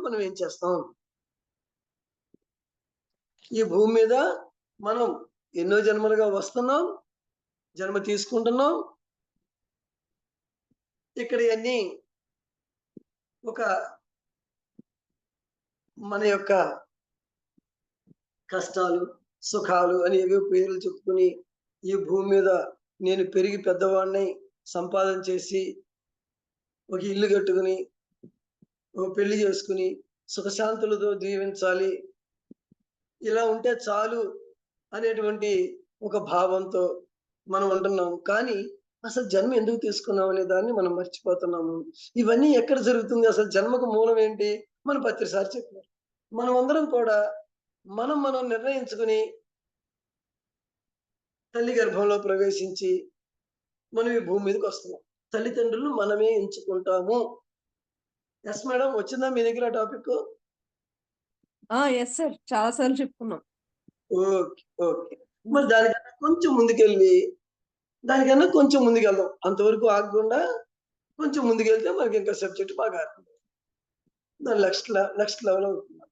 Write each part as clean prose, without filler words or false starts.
మనం ఏం చేస్తాం? ఈ భూమి మీద మనం ఎన్నో జన్మలుగా వస్తున్నాం, జన్మ తీసుకుంటున్నాం. ఇక్కడ అన్ని ఒక మన యొక్క కష్టాలు, సుఖాలు అని ఏవో పేర్లు చెప్పుకుని ఈ భూమి మీద నేను పెరిగి పెద్దవాడిని, సంపాదన చేసి ఒక ఇల్లు కట్టుకుని, ఒక పెళ్లి చేసుకుని సుఖశాంతులతో జీవించాలి, ఇలా ఉంటే చాలు అనేటువంటి ఒక భావంతో మనం ఉంటున్నాం. కానీ అసలు జన్మ ఎందుకు తీసుకున్నాం అనే దాన్ని మనం మర్చిపోతున్నాము. ఇవన్నీ ఎక్కడ జరుగుతుంది? అసలు జన్మకు మూలం ఏంటి? మన పత్రిసారి చెప్పారు. మనం అందరం కూడా మనం నిర్ణయించుకుని తల్లి గర్భంలో ప్రవేశించి మనం ఈ భూమి మీదకి వస్తున్నాం. తల్లిదండ్రులు మనమే ఎంచుకుంటాము. ఎస్ మేడం, వచ్చిందా మీ దగ్గర టాపిక్? ఎస్ సార్, చాలా సార్లు చెప్పుకున్నాం. Okay, okay. మరి దానికన్నా కొంచెం ముందుకెళ్దాం. అంతవరకు ఆగకుండా కొంచెం ముందుకెళ్తే మనకి ఇంకా సబ్జెక్ట్ బాగా అర్థం. దాని నెక్స్ట్ లెవెల్ అవుతుంది.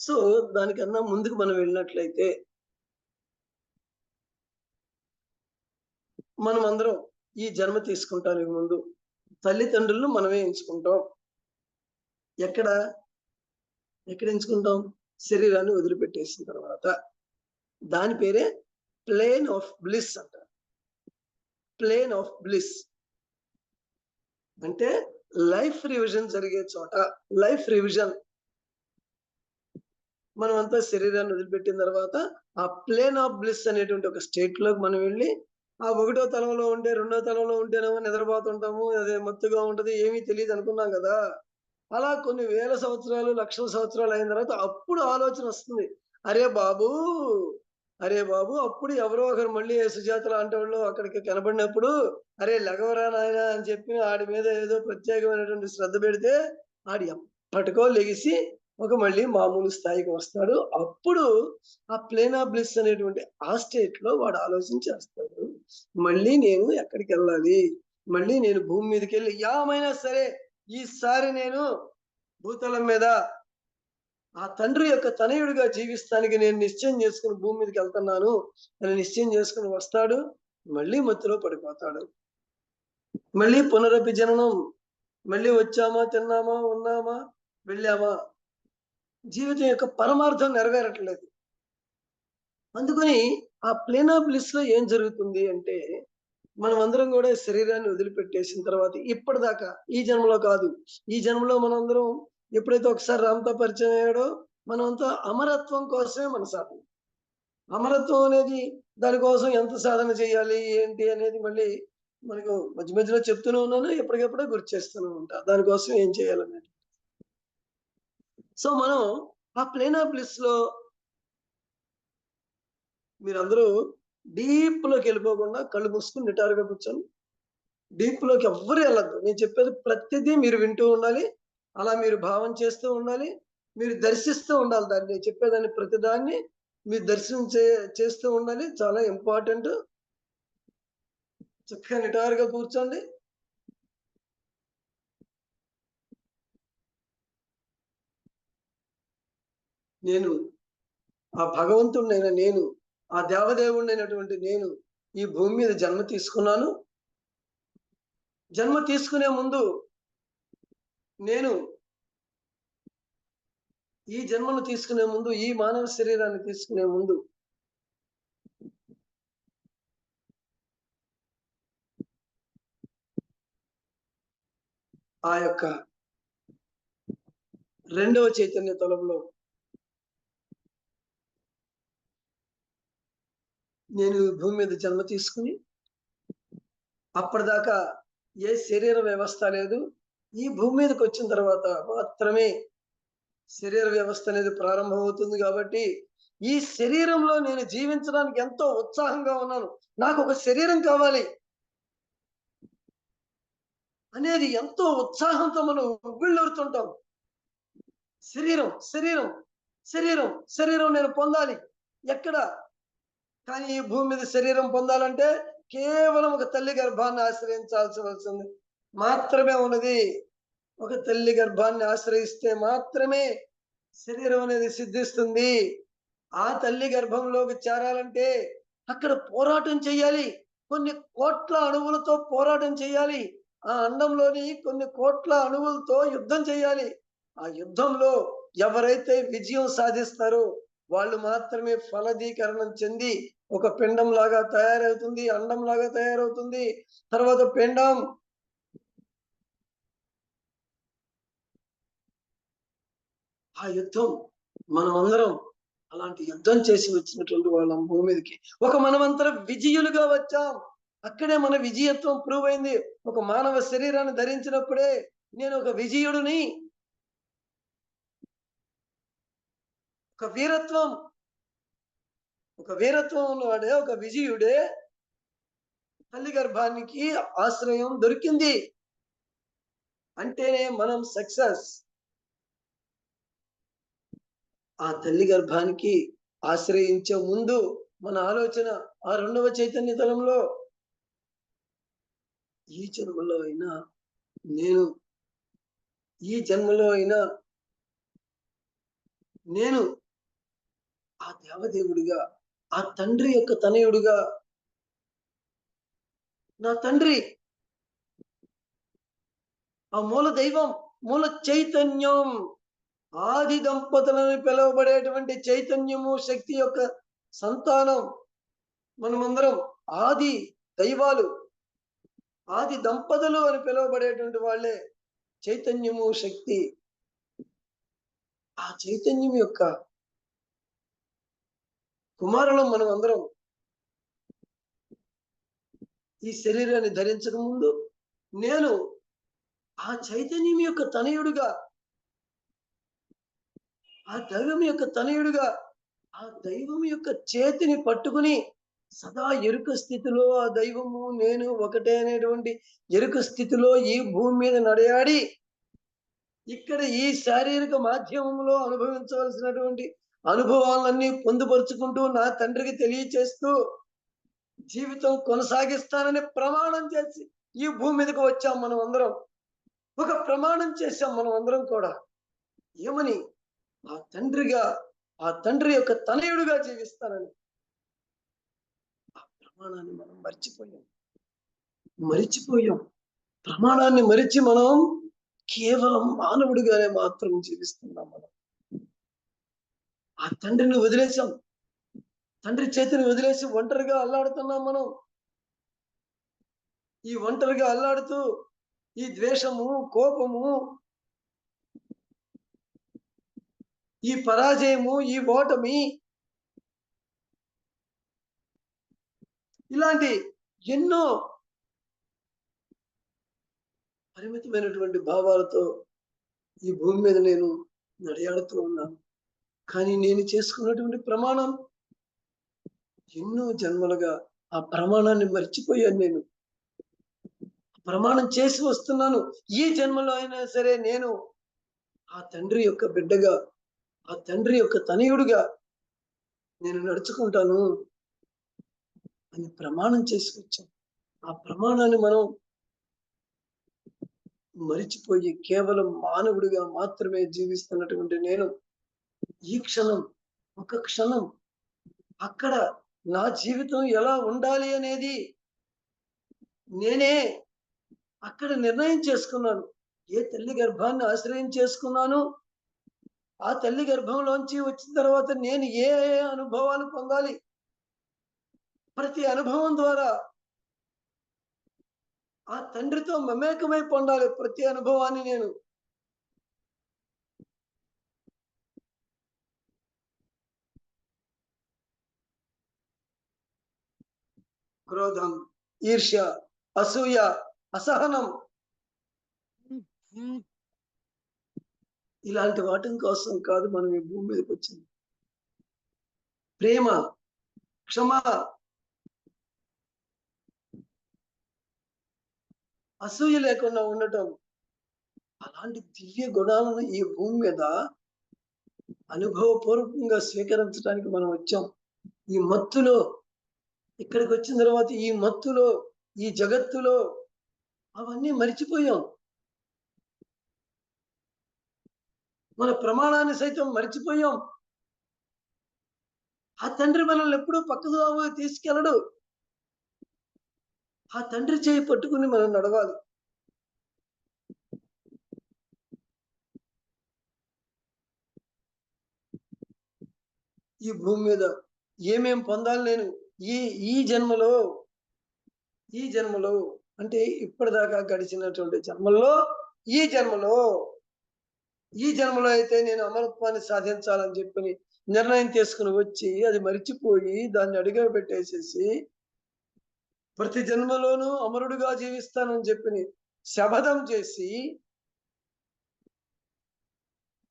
సో దానికన్నా ముందుకు మనం వెళ్ళినట్లయితే మనం అందరం ఈ జన్మ తీసుకుంటానికి ముందు తల్లిదండ్రులను మనమే ఎంచుకుంటాం. ఎక్కడ ఎంచుకుంటాం? శరీరాన్ని వదిలిపెట్టేసిన తర్వాత. దాని పేరే ప్లేన్ ఆఫ్ బ్లిస్ అంటారు. ప్లేన్ ఆఫ్ బ్లిస్ అంటే లైఫ్ రివిజన్ జరిగే చోట. లైఫ్ రివిజన్ మనం అంతా శరీరాన్ని వదిలిపెట్టిన తర్వాత ఆ ప్లేన్ ఆఫ్ బ్లిస్ అనేటువంటి ఒక స్టేట్ లోకి మనం వెళ్ళి, ఆ ఒకటో తలంలో ఉంటే రెండో తలంలో ఉంటేనేమో నిద్రపోతుంటాము, అదే మత్తుగా ఉంటది, ఏమీ తెలియదు అనుకున్నాం కదా. అలా కొన్ని వేల సంవత్సరాలు, లక్షల సంవత్సరాలు అయిన తర్వాత అప్పుడు ఆలోచన వస్తుంది. అరే బాబు, అప్పుడు ఎవరో ఒకరు మళ్ళీ సుజాత లాంటి వాళ్ళు అక్కడికి కనబడినప్పుడు, అరే లెగవరా నాయన అని చెప్పి ఆడి మీద ఏదో ప్రత్యేకమైనటువంటి శ్రద్ధ పెడితే ఆడి ఎప్పటికో లెగిసి ఒక మళ్ళీ మామూలు స్థాయికి వస్తాడు. అప్పుడు ఆ ప్లేన్ ఆఫ్ బ్లిస్ అనేటువంటి ఆ స్టేట్ లో వాడు ఆలోచన చేస్తాడు, మళ్ళీ నేను ఎక్కడికి వెళ్ళాలి, మళ్ళీ నేను భూమి మీదకి వెళ్ళి ఏమైనా సరే ఈసారి నేను భూతలం మీద ఆ తండ్రి యొక్క తనయుడిగా జీవిస్తానికి నేను నిశ్చయం చేసుకుని భూమి మీదకి వెళ్తున్నాను అని నిశ్చయం చేసుకుని వస్తాడు. మళ్ళీ మత్తులో పడిపోతాడు. మళ్ళీ పునరపి జననం. మళ్ళీ వచ్చామా, తిన్నామా, ఉన్నామా, వెళ్ళామా. జీవితం యొక్క పరమార్థం నెరవేరట్లేదు. అందుకని ఆ ప్లేన్ ఆఫ్ బ్లిస్ లో ఏం జరుగుతుంది అంటే, మనం అందరం కూడా శరీరాన్ని వదిలిపెట్టేసిన తర్వాత ఇప్పటిదాకా, ఈ జన్మలో కాదు, ఈ జన్మలో మనందరం ఎప్పుడైతే ఒకసారి రామ్తో పరిచయం అయ్యాడో మనమంతా అమరత్వం కోసమే మన సాధన. అమరత్వం అనేది దానికోసం ఎంత సాధన చేయాలి ఏంటి అనేది మళ్ళీ మనకు మధ్య మధ్యలో చెప్తూనే ఉన్నాను, ఎప్పటికెప్పుడే గుర్తు చేస్తూనే ఉంటా దానికోసం ఏం చేయాలనేది. సో మనం ఆ ప్లేన్ ఆఫ్ బ్లిస్ లో మీరందరూ డీప్ లోకి వెళ్ళిపోకుండా కళ్ళు మూసుకుని నిటారుగా కూర్చొని, డీప్ లోకి ఎవ్వరు వెళ్ళద్దు. నేను చెప్పేది ప్రతిదీ మీరు వింటూ ఉండాలి, అలా మీరు భావం చేస్తూ ఉండాలి, మీరు దర్శిస్తూ ఉండాలి. దాన్ని నేను చెప్పేదాన్ని ప్రతిదాన్ని మీరు దర్శనం చేస్తూ ఉండాలి. చాలా ఇంపార్టెంట్. చక్కగా నిటారుగా కూర్చోండి. నేను ఆ భగవంతుడినైన నేను, ఆ దేవదేవుడినైనటువంటి నేను ఈ భూమి మీద జన్మ తీసుకున్నాను. జన్మ తీసుకునే ముందు నేను ఈ జన్మను తీసుకునే ముందు, ఈ మానవ శరీరాన్ని తీసుకునే ముందు ఆ యొక్క రెండవ చైతన్య తలంలో నేను భూమి మీద జన్మ తీసుకుని అప్పటిదాకా ఏ శరీర వ్యవస్థ లేదు. ఈ భూమి మీదకి వచ్చిన తర్వాత మాత్రమే శరీర వ్యవస్థ అనేది ప్రారంభమవుతుంది. కాబట్టి ఈ శరీరంలో నేను జీవించడానికి ఎంతో ఉత్సాహంగా ఉన్నాను. నాకు ఒక శరీరం కావాలి అనేది ఎంతో ఉత్సాహంతో మనం ఉవ్విళ్ళూరుతుంటాం. శరీరం శరీరం శరీరం శరీరం నేను పొందాలి. ఎక్కడ? కానీ ఈ భూమి మీద శరీరం పొందాలంటే కేవలం ఒక తల్లి గర్భాన్ని ఆశ్రయించాల్సి వస్తుంది మాత్రమే ఉన్నది. ఒక తల్లి గర్భాన్ని ఆశ్రయిస్తే మాత్రమే శరీరం అనేది సిద్ధిస్తుంది. ఆ తల్లి గర్భంలోకి చేరాలంటే అక్కడ పోరాటం చేయాలి. కొన్ని కోట్ల అణువులతో పోరాటం చేయాలి. ఆ అండంలోని కొన్ని కోట్ల అణువులతో యుద్ధం చేయాలి. ఆ యుద్ధంలో ఎవరైతే విజయం సాధిస్తారో వాళ్ళు మాత్రమే ఫలదీకరణం చెంది ఒక పిండం లాగా తయారవుతుంది, అండం లాగా తయారవుతుంది. తర్వాత పిండం ఆ యుద్ధం మనమందరం అలాంటి యుద్ధం చేసి వచ్చినటువంటి వాళ్ళం భూమి మీదకి. మనమంతరం విజయులుగా వచ్చాం. అక్కడే మన విజయత్వం ప్రూవ్ అయింది. ఒక మానవ శరీరాన్ని ధరించినప్పుడే నేను ఒక విజయుడిని, ఒక వీరత్వం, ఒక వీరత్వం ఉన్నవాడే, ఒక విజయుడే తల్లి గర్భానికి ఆశ్రయం దొరికింది అంటేనే మనం సక్సెస్. ఆ తల్లి గర్భానికి ఆశ్రయించే ముందు మన ఆలోచన ఆ రెండవ చైతన్య తలంలో ఈ జన్మలో అయినా నేను ఈ జన్మలో అయినా నేను ఆ దేవదేవుడిగా, ఆ తండ్రి యొక్క తనయుడిగా, నా తండ్రి ఆ మూల దైవం, మూల చైతన్యం, ఆది దంపతులని పిలువబడేటువంటి చైతన్యము శక్తి యొక్క సంతానం మనమందరం. ఆది దైవాలు, ఆది దంపతులు అని పిలువబడేటువంటి వాళ్ళే చైతన్యము శక్తి. ఆ చైతన్యం యొక్క కుమారులం మనం అందరం. ఈ శరీరాన్ని ధరించక ముందు నేను ఆ చైతన్యం యొక్క తనయుడుగా, ఆ దైవం యొక్క తనయుడుగా, ఆ దైవం యొక్క చేతిని పట్టుకుని సదా ఎరుక స్థితిలో ఆ దైవము నేను ఒకటే అనేటువంటి ఎరుక స్థితిలో ఈ భూమి మీద నడయాడి ఇక్కడ ఈ శారీరక మాధ్యమంలో అనుభవించవలసినటువంటి అనుభవాలన్నీ పొందుపరుచుకుంటూ నా తండ్రికి తెలియచేస్తూ జీవితం కొనసాగిస్తానని ప్రమాణం చేసి ఈ భూమి మీదకి వచ్చాం మనం అందరం. ఒక ప్రమాణం చేశాం మనం అందరం కూడా. ఏమని? ఆ తండ్రిగా, ఆ తండ్రి యొక్క తనయుడుగా జీవిస్తానని. ఆ ప్రమాణాన్ని మనం మరిచిపోయాం. ప్రమాణాన్ని మరిచి మనం కేవలం మానవుడిగానే మాత్రం జీవిస్తున్నాం మనం. ఆ తండ్రిని వదిలేసాం. తండ్రి చేతిని వదిలేసి ఒంటరిగా అల్లాడుతున్నాం మనం. ఈ ఒంటరిగా అల్లాడుతూ ఈ ద్వేషము, కోపము, ఈ పరాజయము, ఈ ఓటమి, ఇలాంటి ఎన్నో పరిమితమైనటువంటి భావాలతో ఈ భూమి మీద నేను నడయాడుతూ ఉన్నాను. కానీ నేను చేసుకున్నటువంటి ప్రమాణం ఎన్నో జన్మలుగా ఆ ప్రమాణాన్ని మర్చిపోయాను నేను. ప్రమాణం చేసి వస్తున్నాను. ఈ జన్మలో అయినా సరే నేను ఆ తండ్రి యొక్క బిడ్డగా, ఆ తండ్రి యొక్క తనయుడుగా నేను నడుచుకుంటాను అని ప్రమాణం చేసుకొచ్చాం. ఆ ప్రమాణాన్ని మనం మరిచిపోయి కేవలం మానవుడిగా మాత్రమే జీవిస్తున్నటువంటి నేను ఈ క్షణం, ఒక క్షణం అక్కడ నా జీవితం ఎలా ఉండాలి అనేది నేనే అక్కడ నిర్ణయం చేసుకున్నాను. ఏ తల్లి గర్భాన్ని ఆశ్రయం చేసుకున్నాను, ఆ తల్లి గర్భంలోంచి వచ్చిన తర్వాత నేను ఏ ఏ అనుభవాలు పొందాలి, ప్రతి అనుభవం ద్వారా ఆ తండ్రితో మమేకమై పొందాలి ప్రతి అనుభవాన్ని నేను. క్రోధం, ఈర్ష్య, అసూయ, అసహనం, ఇలాంటి వాటి కోసం కాదు మనం ఈ భూమి మీదకి వచ్చింది. ప్రేమ, క్షమ, అసూయ లేకుండా ఉండటం, అలాంటి దివ్య గుణాలను ఈ భూమి మీద అనుభవపూర్వకంగా స్వీకరించడానికి మనం వచ్చాం. ఈ మత్తులో ఇక్కడికి వచ్చిన తర్వాత ఈ మత్తులో, ఈ జగత్తులో అవన్నీ మరిచిపోయాం. మన ప్రమాణాన్ని సైతం మరిచిపోయాం. ఆ తండ్రి మనల్ని ఎప్పుడూ పక్కదోవ తీసుకెళ్ళడు. ఆ తండ్రి చేయి పట్టుకుని మనం నడవాలి. ఈ భూమి మీద ఏమేం పొందాలి నేను ఈ ఈ జన్మలో ఈ జన్మలో అంటే ఇప్పటిదాకా గడిచినటువంటి జన్మల్లో ఈ జన్మలో ఈ జన్మలో అయితే నేను అమరత్వాన్ని సాధించాలని చెప్పని నిర్ణయం తీసుకుని వచ్చి అది మరిచిపోయి దాన్ని అడుగు పెట్టేసేసి ప్రతి జన్మలోనూ అమరుడుగా జీవిస్తానని చెప్పి శపథం చేసి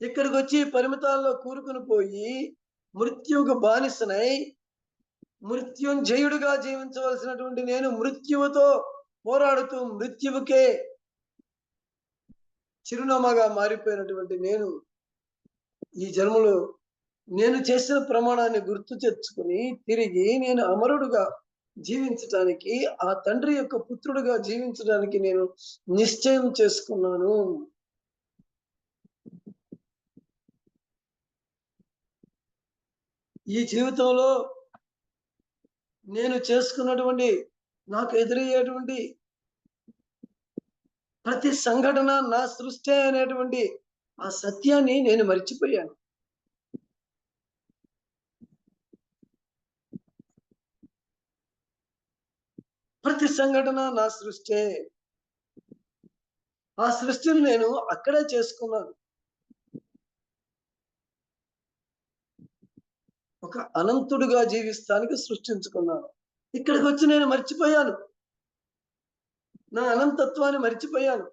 ఇక్కడికి వచ్చి పరిమితాల్లో కూరుకుని పోయి మృత్యువుకు బానిసనై మృత్యుంజయుడిగా జీవించవలసినటువంటి నేను మృత్యువుతో పోరాడుతూ మృత్యువుకే చిరునామాగా మారిపోయినటువంటి నేను ఈ జన్మలో నేను చేసిన ప్రమాణాన్ని గుర్తు తెచ్చుకుని తిరిగి నేను అమరుడుగా జీవించటానికి ఆ తండ్రి యొక్క పుత్రుడుగా జీవించడానికి నేను నిశ్చయం చేసుకున్నాను. ఈ జీవితంలో నేను చేసుకున్నటువంటి నాకు ఎదురయ్యేటువంటి ప్రతి సంఘటన నా సృష్టి అనేటువంటి ఆ సత్యాన్ని నేను మర్చిపోయాను. ప్రతి సంఘటన నా సృష్టి. ఆ సృష్టిని నేను అక్కడే చేసుకున్నాను. ఒక అనంతుడుగా జీవిస్తానికి సృష్టించుకున్నాను. ఇక్కడికి వచ్చి నేను మర్చిపోయాను. నా అనంతత్వాన్ని మర్చిపోయాను.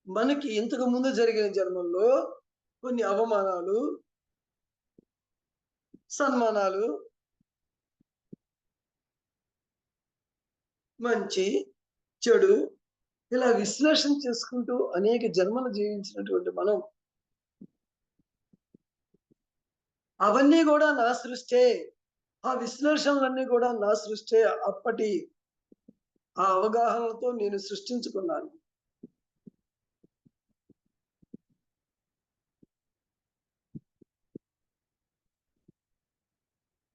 మనకి ఇంతకు ముందు జరిగిన జన్మల్లో కొన్ని అవమానాలు, సన్మానాలు, మంచి, చెడు ఇలా విశ్లేషణ చేసుకుంటూ అనేక జన్మలు జీవించినటువంటి మనం అవన్నీ కూడా నా సృష్టే. ఆ విశ్లేషణలన్నీ కూడా నా సృష్టే. అప్పటి ఆ అవగాహనతో నేను సృష్టించుకున్నాను.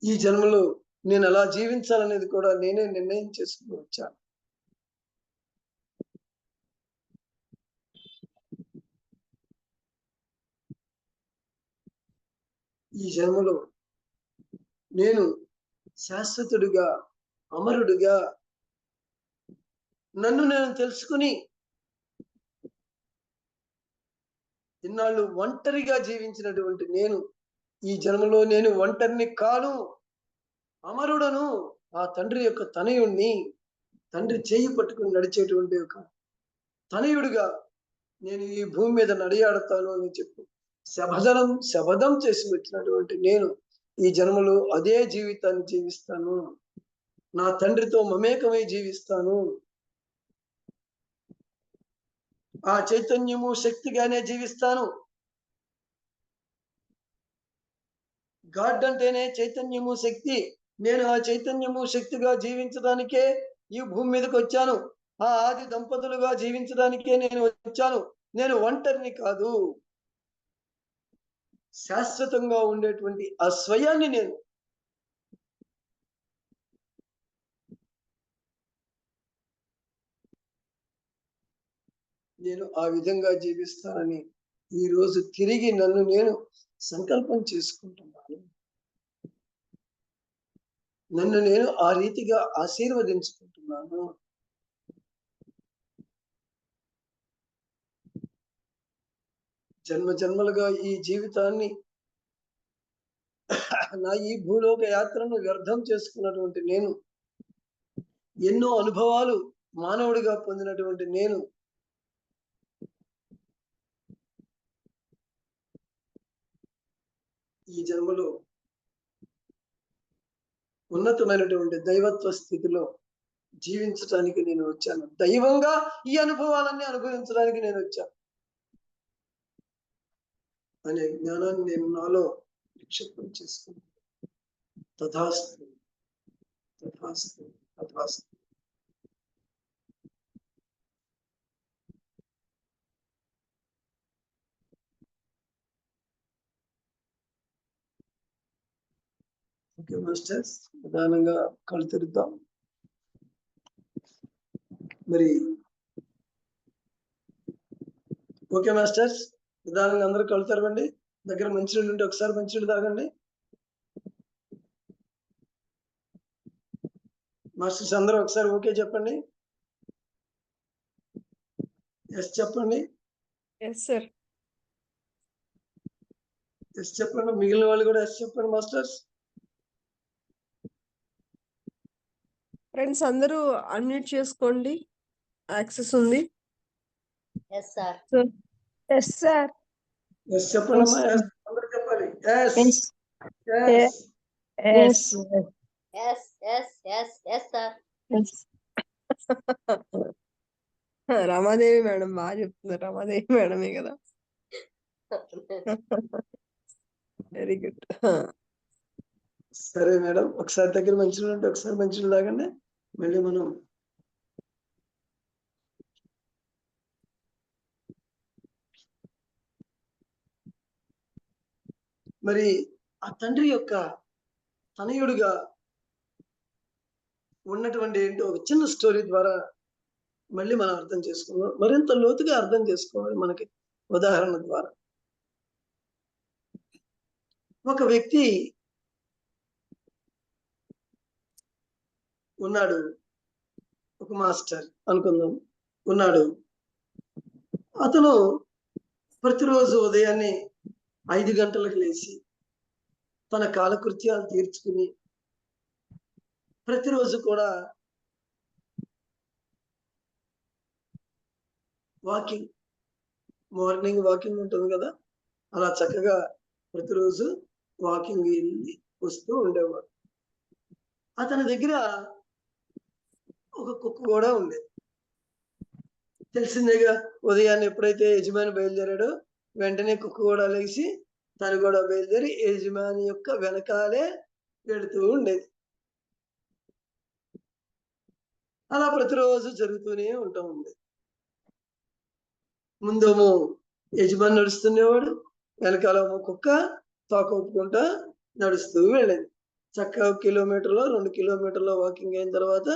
ఈ జన్మలో నేను ఎలా జీవించాలనేది కూడా నేనే నిర్ణయం చేసుకుని వచ్చాను. ఈ జన్మలో నేను శాశ్వతుడిగా, అమరుడిగా నన్ను నేను తెలుసుకుని ఇన్నాళ్ళు ఒంటరిగా జీవించినటువంటి నేను ఈ జన్మలో నేను ఒంటరిని కాను, అమరుడను. ఆ తండ్రి యొక్క తనయుణ్ణి, తండ్రి చేయి పట్టుకుని నడిచేటువంటి ఒక తనయుడిగా నేను ఈ భూమి మీద నడియాడతాను అని చెప్పి శపథం చేసి వచ్చినటువంటి నేను ఈ జన్మలో అదే జీవితాన్ని జీవిస్తాను. నా తండ్రితో మమేకమై జీవిస్తాను. ఆ చైతన్యము శక్తిగానే జీవిస్తాను. గాడ్ అంటేనే చైతన్యము శక్తి. నేను ఆ చైతన్యము శక్తిగా జీవించడానికే ఈ భూమి మీదకి వచ్చాను. ఆ ఆది దంపతులుగా జీవించడానికే నేను వచ్చాను. నేను ఒంటరిని కాదు, శాశ్వతంగా ఉండేటువంటి ఆ స్వయాన్ని నేను ఆ విధంగా జీవిస్తానని ఈ రోజు తిరిగి నన్ను నేను సంకల్పం చేసుకుంటున్నాను. నన్ను నేను ఆ రీతిగా ఆశీర్వదించుకుంటున్నాను. జన్మ జన్మలుగా ఈ జీవితాన్ని నా ఈ భూలోక యాత్రను వ్యర్థం చేసుకున్నటువంటి నేను, ఎన్నో అనుభవాలు మానవుడిగా పొందినటువంటి నేను ఈ జన్మలో ఉన్నతమైనటువంటి దైవత్వ స్థితిలో జీవించడానికి నేను వచ్చాను. దైవంగా ఈ అనుభవాలన్నీ అనుభవించడానికి నేను వచ్చాను అనే జ్ఞానాన్ని నేను నాలో నిక్షిప్తం చేసుకున్నాను. తథాస్తు తథాస్తు తథాస్తు. ఓకే మాస్టర్స్, ప్రధానంగా కళ్ళు తెరుద్దాం. మరి ఓకే మాస్టర్స్, నిదానంగా అందరూ కళ్ళు తెరవండి. దగ్గర మంచినీళ్ళు ఉంటే ఒకసారి మంచినీళ్ళు తాగండి. మాస్టర్స్ అందరూ ఒకసారి ఓకే చెప్పండి. ఎస్ చెప్పండి. Yes sir. ఎస్ చెప్పండి. మిగిలిన వాళ్ళు కూడా ఎస్ చెప్పండి మాస్టర్స్. ఫ్రెండ్స్ అందరూ అన్మ్యూట్ చేసుకోండి, యాక్సెస్ ఉంది. Yes sir. Yes sir. Yes చెప్పండి అమ్మా. ఎస్ అందరూ చెప్పాలి. Yes yes yes yes yes yes yes yes sir. Yes. Ramadevi madam బాగా చెప్తున్నారు. రమాదేవి మేడమే కదా. Very good. సరే మేడం, ఒకసారి దగ్గర మంచినీళ్ళు ఉంటే ఒకసారి మంచినీళ్ళు తాగండి. మళ్ళీ మనం మరి ఆ తండ్రి యొక్క తనయుడుగా ఉన్నటువంటి ఏంటో ఒక చిన్న స్టోరీ ద్వారా మళ్ళీ మనం అర్థం చేసుకుందాం. మరింత లోతుగా అర్థం చేసుకోవాలి మనకి ఉదాహరణ ద్వారా. ఒక వ్యక్తి ఉన్నాడు, ఒక మాస్టర్ అనుకుందాం ఉన్నాడు. అతను ప్రతిరోజు ఉదయాన్నే 5 గంటలకు లేచి తన కాలకృత్యాలు తీర్చుకుని ప్రతిరోజు కూడా వాకింగ్, మార్నింగ్ వాకింగ్ ఉంటుంది కదా, అలా చక్కగా ప్రతిరోజు వాకింగ్ వెళ్ళి వస్తూ ఉండేవాడు. అతని దగ్గర ఒక కుక్క కూడా ఉండేది. తెలిసిందేగా, ఉదయాన్నే ఎప్పుడైతే యజమాని బయలుదేరాడో వెంటనే కుక్క కూడా లేచి తను కూడా బయలుదేరి యజమాని యొక్క వెనకాలే వెళుతూ ఉండేది. అలా ప్రతిరోజు జరుగుతూనే ఉంటా ఉంది. ముందేమో యజమాని నడుస్తుండేవాడు, వెనకాలేమో కుక్క తోక ఊపుకుంటా నడుస్తూ వెళ్ళేది. చక్కగా 1 కిలోమీటర్లో 2 కిలోమీటర్ల వాకింగ్ అయిన తర్వాత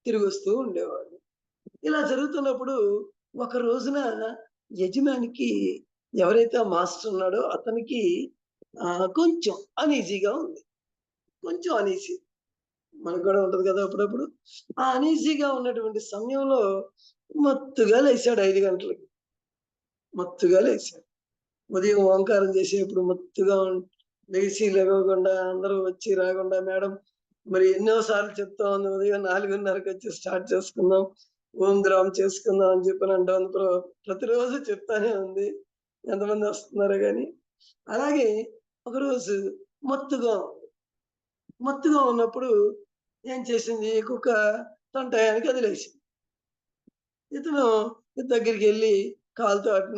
తిరిగి వస్తూ ఉండేవాడు. ఇలా జరుగుతున్నప్పుడు ఒక రోజున యజమానికి, ఎవరైతే ఆ మాస్టర్ ఉన్నాడో అతనికి కొంచెం అనీజీగా ఉంది. కొంచెం అనీజీ మనకు కూడా ఉంటది కదా అప్పుడప్పుడు. ఆ అనీజీగా ఉన్నటువంటి సమయంలో మత్తుగా లేచాడు. 5 గంటలకి మత్తుగా లేచాడు. ఉదయం ఓంకారం చేసేప్పుడు మత్తుగా లేచి లేవకుండా అందరూ వచ్చి రాకుండా, మేడం మరి ఎన్నోసార్లు చెప్తా ఉంది, ఉదయం 4:30కి వచ్చి స్టార్ట్ చేసుకుందాం, ఓం గ్రామ్ చేసుకుందాం అని చెప్పి అంటా ఉంది. ప్రతిరోజు చెప్తానే ఉంది, ఎంతమంది వస్తున్నారో కానీ. అలాగే ఒకరోజు మత్తుగా ఉన్నప్పుడు ఏం చేసింది, కుక్క తన టయానికి అది లేచింది. ఇతను దగ్గరికి వెళ్ళి కాలుతో అటు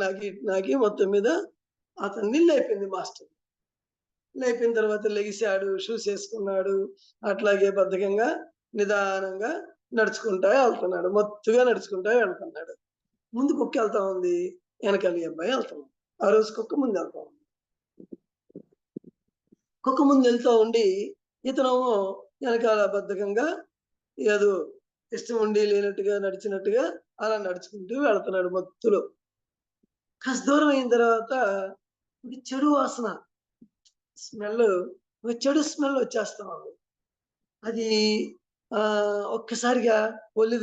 నాకి మొత్తం మీద అతన్ని లేపింది మాస్టర్. లేపిన తర్వాత లెగిశాడు, షూస్ వేసుకున్నాడు, అట్లాగే బద్ధకంగా నిదానంగా నడుచుకుంటా వెళ్తున్నాడు. మత్తుగా నడుచుకుంటా వెళ్తున్నాడు. ముందు కుక్క వెళ్తా ఉంది, వెనకాల ఈ అబ్బాయి వెళ్తున్నాడు. ఆ రోజు కుక్క ముందు వెళ్తా ఉంది. కుక్క ముందు వెళ్తా ఉండి ఇతనేమో వెనకాల బద్ధకంగా ఏదో ఇష్టం ఉండి లేనట్టుగా నడిచినట్టుగా అలా నడుచుకుంటూ వెళ్తున్నాడు మత్తులో. కాస్త దూరం అయిన తర్వాత ఒక చెడు వాసన, ఒక చెడు స్మెల్ వచ్చేస్తా ఉంది. అది ఒక్కసారిగా ఒళ్ళు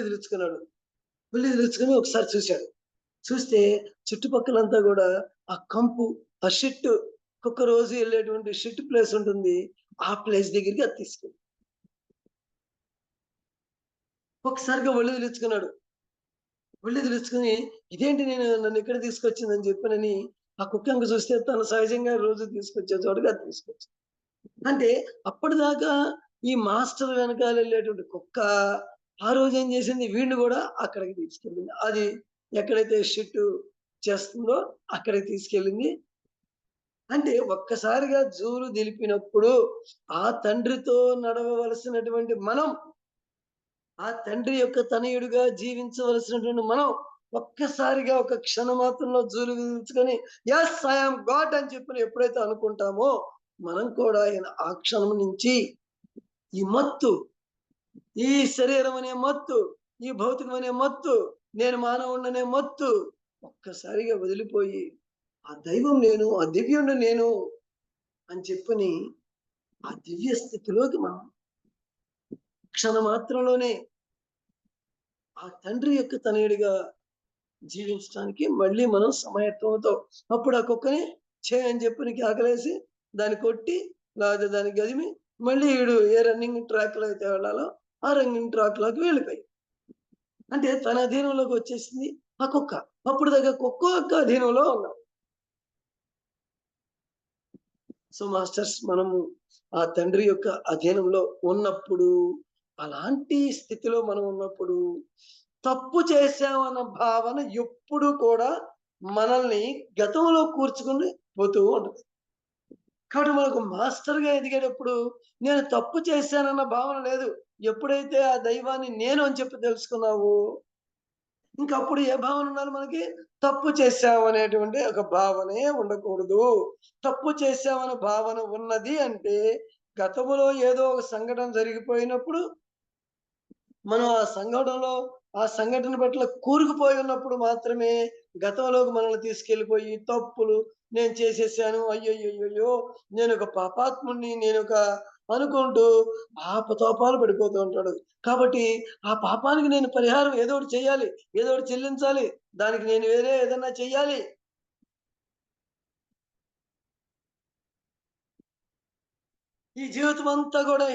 తెరుచుకున్నాడు. ఒళ్ళు తెరుచుకుని ఒకసారి చూశాడు. చూస్తే చుట్టుపక్కలంతా కూడా ఆ కంపు, ఆ షిట్, ఒక్కొక్క రోజు వెళ్ళేటువంటి షిట్ ప్లేస్ ఉంటుంది, ఆ ప్లేస్ దగ్గరికి అది తీసుకెళ్ళి ఒకసారిగా ఒళ్ళు తెరుచుకున్నాడు. ఒళ్ళు తెరుచుకుని ఇదేంటి నన్ను ఇక్కడ తీసుకొచ్చిందని చెప్పనని ఆ కుక్కను చూస్తే తను సహజంగా రోజు తీసుకొచ్చే చోటుగా అది తీసుకొచ్చింది. అంటే అప్పటిదాకా ఈ మాస్టర్ వెనకాల వెళ్ళేటువంటి కుక్క ఆ రోజు ఏం చేసింది, వీడిని కూడా అక్కడికి తీసుకెళ్ళింది. అది ఎక్కడైతే షిట్ చేస్తుందో అక్కడికి తీసుకెళ్ళింది. అంటే ఒక్కసారిగా జూలు దిలిపినప్పుడు ఆ తండ్రితో నడవవలసినటువంటి మనం, ఆ తండ్రి యొక్క తనయుడిగా జీవించవలసినటువంటి మనం ఒక్కసారిగా ఒక క్షణమాత్రంలో జూలు విదిల్చుకొని ఎస్ ఐఎమ్ గాడ్ అని చెప్పి ఎప్పుడైతే అనుకుంటామో మనం కూడా ఆ క్షణం నుంచి ఈ మత్తు, ఈ శరీరం అనే మత్తు, ఈ భౌతికం అనే మత్తు, నేను మానవుడనే మత్తు ఒక్కసారిగా వదిలిపోయి ఆ దైవం నేను, ఆ దివ్యుడు నేను అని చెప్పని ఆ దివ్య స్థితిలోకి మనం క్షణమాత్రంలోనే ఆ తండ్రి యొక్క తనయుడిగా జీవించడానికి మళ్ళీ మనం సమయత్వంతో అప్పుడు ఆ కుక్కని అని చెప్పి ఆకలేసి దాన్ని కొట్టి లేదా దాన్ని గదిమి మళ్ళీ వీడు ఏ రన్నింగ్ ట్రాక్ లో అయితే వెళ్ళాలో ఆ రన్నింగ్ ట్రాక్ లోకి వెళ్ళిపోయి అంటే తన అధీనంలోకి వచ్చేసింది ఆ కుక్క. అప్పుడు దగ్గర కుక్క యొక్క అధీనంలో ఉన్నాం. సో మాస్టర్స్, మనము ఆ తండ్రి యొక్క అధీనంలో ఉన్నప్పుడు, అలాంటి స్థితిలో మనం ఉన్నప్పుడు తప్పు చేశామన్న భావన ఎప్పుడు కూడా మనల్ని గతంలో కూర్చుకుని పోతూ ఉంటుంది. కాబట్టి మనకు మాస్టర్గా ఎదిగేటప్పుడు నేను తప్పు చేశానన్న భావన లేదు. ఎప్పుడైతే ఆ దైవాన్ని నేను అని చెప్పి తెలుసుకున్నావు, ఇంకప్పుడు ఏ భావన ఉండాలి మనకి? తప్పు చేశామనేటువంటి ఒక భావనే ఉండకూడదు. తప్పు చేశామనే భావన ఉన్నది అంటే గతంలో ఏదో ఒక సంఘటన జరిగిపోయినప్పుడు మనం ఆ సంఘటన పట్ల కూరుకుపోయి ఉన్నప్పుడు మాత్రమే గతంలోకి మనల్ని తీసుకెళ్ళిపోయి తప్పులు నేను చేసేసాను, అయ్యయ్యో నేను ఒక పాపాత్ముడిని, నేను ఒక అనుకుంటూ పాపతోపాలు పడిపోతూ ఉంటాడు. కాబట్టి ఆ పాపానికి నేను పరిహారం ఏదో ఒకటి చెయ్యాలి, ఏదో ఒకటి చెల్లించాలి, దానికి నేను వేరే ఏదన్నా చెయ్యాలి. ఈ జీవితం అంతా కూడా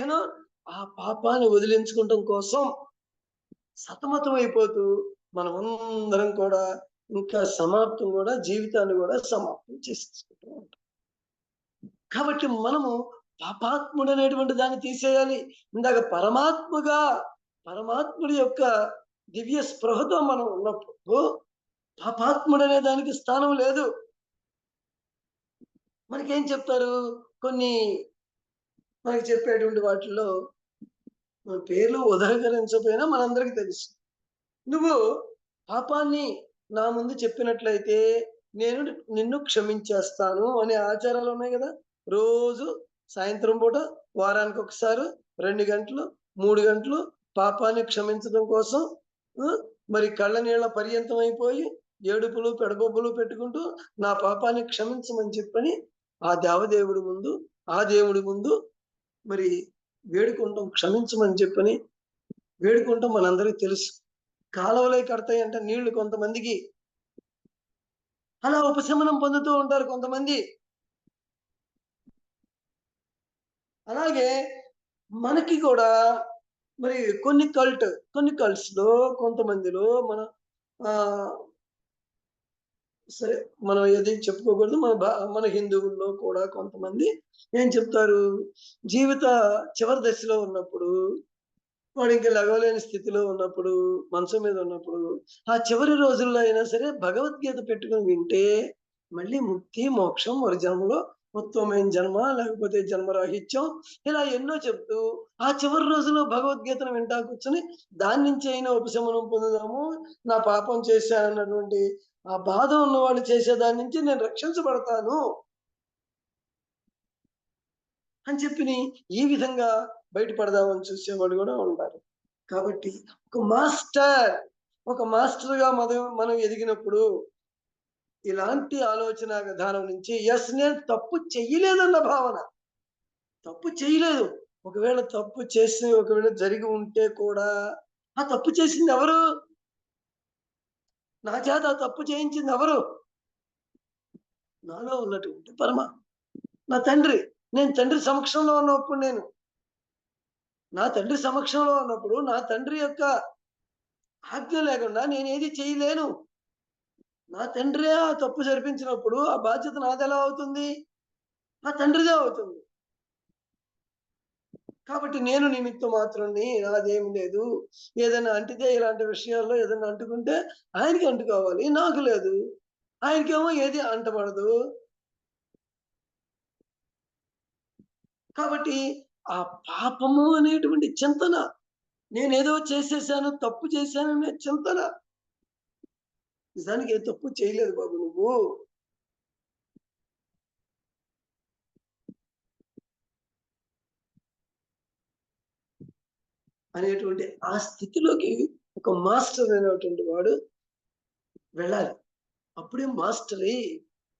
ఆ పాపాన్ని వదిలించుకోవడం కోసం సతమతం అయిపోతూ మనం అందరం కూడా ఇంకా సమాప్తం కూడా జీవితాన్ని కూడా సమాప్తం చేసేసుకుంటూ ఉంటాం. కాబట్టి మనము పాపాత్ముడు అనేటువంటి దాన్ని తీసేయాలి. ఇందాక పరమాత్ముడి యొక్క దివ్య స్పృహతో మనం ఉన్నప్పుడు పాపాత్ముడు అనే దానికి స్థానం లేదు. మనకేం చెప్తారు? కొన్ని మనకి చెప్పేటువంటి వాటిల్లో మన పేర్లు ఉదహరించకపోయినా మనందరికీ తెలుసు. నువ్వు పాపాన్ని నా ముందు చెప్పినట్లయితే నేను నిన్ను క్షమించేస్తాను అనే ఆచారాలు ఉన్నాయి కదా. రోజు సాయంత్రం పూట వారానికి ఒకసారి 2 గంటలు 3 గంటలు పాపాన్ని క్షమించడం కోసం మరి కళ్ళ నీళ్ళ పర్యంతం అయిపోయి ఏడుపులు పెడబొబ్బులు పెట్టుకుంటూ నా పాపాన్ని క్షమించమని చెప్పని ఆ దేవదేవుడి ముందు, ఆ దేవుడి ముందు మరి వేడుకుంటాం, క్షమించమని చెప్పని వేడుకుంటాం. మనందరికీ తెలుసు. కాలువలే కడతాయి అంటే నీళ్లు కొంతమందికి అలా ఉపశమనం పొందుతూ ఉంటారు కొంతమంది. అలాగే మనకి కూడా మరి కొన్ని కల్ట్స్ లో కొంతమందిలో ఆ సరే మనం ఏది చెప్పుకోకూడదు. మన హిందువుల్లో కూడా కొంతమంది ఏం చెప్తారు? జీవిత చివరి దశలో ఉన్నప్పుడు వాడు ఇంకా లెగవలేని స్థితిలో ఉన్నప్పుడు, మంచం మీద ఉన్నప్పుడు, ఆ చివరి రోజుల్లో అయినా సరే భగవద్గీత పెట్టుకుని వింటే మళ్ళీ ముక్తి, మోక్షం, మరు జన్మలో ఉత్తమమైన జన్మ, లేకపోతే జన్మరాహిత్యం, ఇలా ఎన్నో చెప్తూ ఆ చివరి రోజుల్లో భగవద్గీతను వింటా కూర్చొని దాని నుంచి అయినా ఉపశమనం పొందుదాము, నా పాపం చేశానన్నటువంటి ఆ బాధ ఉన్న వాళ్ళు చేసేదాని నుంచి నేను రక్షించబడతాను అని చెప్పి ఈ విధంగా బయటపడదామని చూసేవాళ్ళు కూడా ఉంటారు. కాబట్టి ఒక మాస్టర్గా మనం ఎదిగినప్పుడు ఇలాంటి ఆలోచన విధానం నుంచి నేను తప్పు చెయ్యలేదన్న భావన, తప్పు చేయలేదు. ఒకవేళ తప్పు చేసి ఒకవేళ జరిగి ఉంటే కూడా ఆ తప్పు చేసింది ఎవరు? నా చేత ఆ తప్పు చేయించింది ఎవరు? నాలో ఉన్నటువంటి నా తండ్రి. నేను తండ్రి సమక్షంలో ఉన్నప్పుడు నా తండ్రి సమక్షంలో ఉన్నప్పుడు నా తండ్రి యొక్క ఆజ్ఞ లేకుండా నేనేది చేయలేను. నా తండ్రి ఆ తప్పు జరిపించినప్పుడు ఆ బాధ్యత నాది ఎలా అవుతుంది? నా తండ్రిదే అవుతుంది. కాబట్టి నేను నిమిత్త మాత్రాన్ని, నాదేం లేదు. ఏదైనా అంటితే ఇలాంటి విషయాల్లో ఏదైనా అంటుకుంటే ఆయనకి అంటుకోవాలి, నాకు లేదు. ఆయనకేమో ఏది అంటబడదు. కాబట్టి ఆ పాపము అనేటువంటి చింతన, నేనేదో చేసేసాను, తప్పు చేశాను అనే చింతన. నిజానికి ఏ తప్పు చేయలేదు బాబు నువ్వు. అనేటువంటి ఆ స్థితిలోకి ఒక మాస్టర్ అనేటువంటి వాడు వెళ్ళాలి. అప్పుడే మాస్టరీ.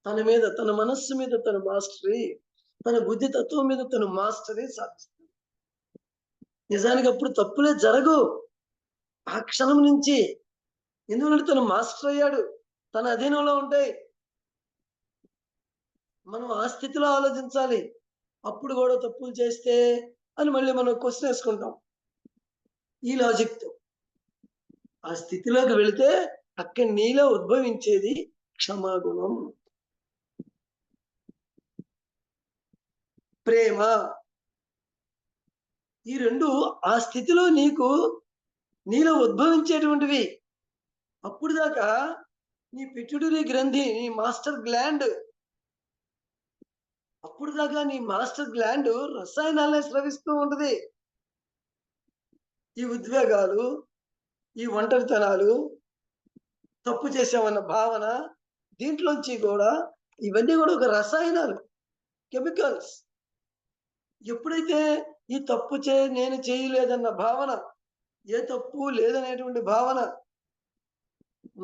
తన మనస్సు మీద తన మాస్టరీ, తన బుద్ధి తత్వం మీద తన మాస్టరీ సాధిస్తాడు. నిజానికి అప్పుడు తప్పులే జరగవు ఆ క్షణం నుంచి. ఎందుకంటే తను మాస్టర్ అయ్యాడు, తన అధీనంలో ఉంటాయి. మనం ఆ స్థితిలో ఆలోచించాలి. అప్పుడు కూడా తప్పులు చేస్తే అని మళ్ళీ మనం క్వశ్చన్ వేసుకుంటాం ఈ లాజిక్ తో. ఆ స్థితిలోకి వెళితే అక్కడ నీలో ఉద్భవించేది క్షమాగుణం, ప్రేమ. ఈ రెండు ఆ స్థితిలో నీలో ఉద్భవించేటువంటివి. అప్పుడు దాకా నీ పిట్యూటరీ గ్రంథి, నీ మాస్టర్ గ్లాండ్, అప్పుడు దాకా నీ మాస్టర్ గ్లాండ్ రసాయనాలనే స్రవిస్తూ ఉంటది. ఈ ఉద్వేగాలు, ఈ ఒంటరితనాలు, తప్పు చేసామన్న భావన, దీంట్లోంచి కూడా ఇవన్నీ కూడా ఒక రసాయనాలు, కెమికల్స్. ఎప్పుడైతే ఈ తప్పు నేను చేయలేదన్న భావన, ఏ తప్పు లేదనేటువంటి భావన